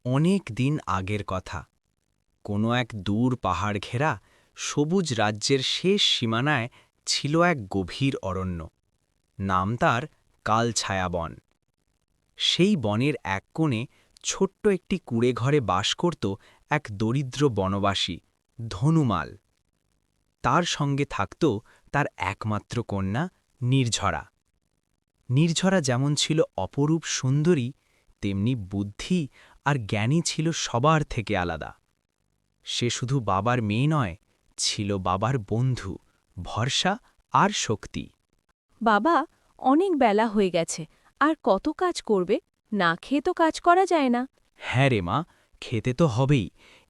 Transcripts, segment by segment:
অনেক দিন আগের কথা। কোনো এক দূর পাহাড় ঘেরা সবুজ রাজ্যের শেষ সীমানায় ছিল এক গভীর অরণ্য। নাম তার কালছায়া বন। সেই বনের এক কোণে ছোট্ট একটি কুঁড়ে ঘরে বাস করত এক দরিদ্র বনবাসী, ধনুমাল। তার সঙ্গে থাকত তার একমাত্র কন্যা নির্ঝরা। নির্ঝরা যেমন ছিল অপরূপ সুন্দরী, তেমনি বুদ্ধি আর জ্ঞানী ছিল সবার থেকে আলাদা। সে শুধু বাবার মেয়ে নয়, ছিল বাবার বন্ধু, ভরসা আর শক্তি। বাবা, অনেক বেলা হয়ে গেছে, আর কত কাজ করবে? না খেয়ে তো কাজ করা যায় না। হ্যাঁ রে মা, খেতে তো হবেই।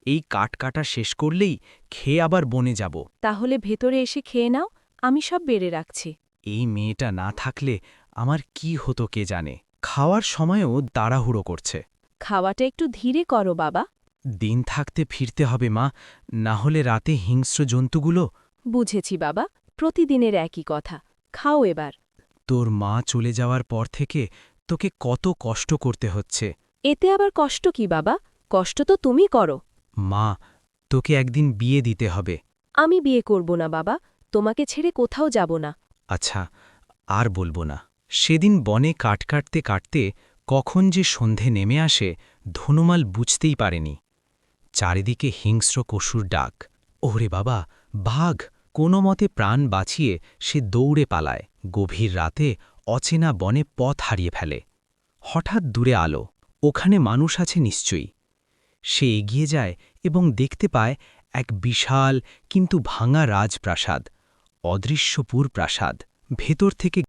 এই কাঠ কাটা শেষ করলেই খেয়ে আবার বনে যাব। তাহলে ভেতরে এসে খেয়ে নাও, আমি সব বেড়ে রাখছি। এই মেয়েটা না থাকলে আমার কি হতো কে জানে। খাওয়ার সময়ও তাড়াহুড়ো করছে। খাওয়াটা একটু ধীরে করো বাবা। দিন থাকতে ফিরতে হবে মা, না হলে রাতে হিংস্র জন্তুগুলো। বুঝেছি বাবা, প্রতিদিনের একই কথা। খাও এবার। তোর মা চলে যাওয়ার পর থেকে তোকে কত কষ্ট করতে হচ্ছে। এতে আবার কষ্ট কি বাবা? কষ্ট তো তুমি করো। মা, তোকে একদিন বিয়ে দিতে হবে। আমি বিয়ে করব না বাবা, তোমাকে ছেড়ে কোথাও যাব না। আচ্ছা, আর বলবো না। সেদিন বনে কাঠ কাটতে কাটতে কখন যে সন্ধে নেমে আসে ধনুমাল বুঝতেই পারেনি। চারিদিকে হিংস্র পশুর ডাক। ওরে বাবা, বাঘ! কোনো মতে প্রাণ বাঁচিয়ে সে দৌড়ে পালায়, গভীর রাতে অচেনা বনে পথ হারিয়ে ফেলে। হঠাৎ দূরে আলো, ওখানে মানুষ আছে নিশ্চয়ই। সে এগিয়ে যায় এবং দেখতে পায় এক বিশাল কিন্তু ভাঙা রাজপ্রাসাদ, অদৃশ্যপুর প্রাসাদ। ভেতর থেকে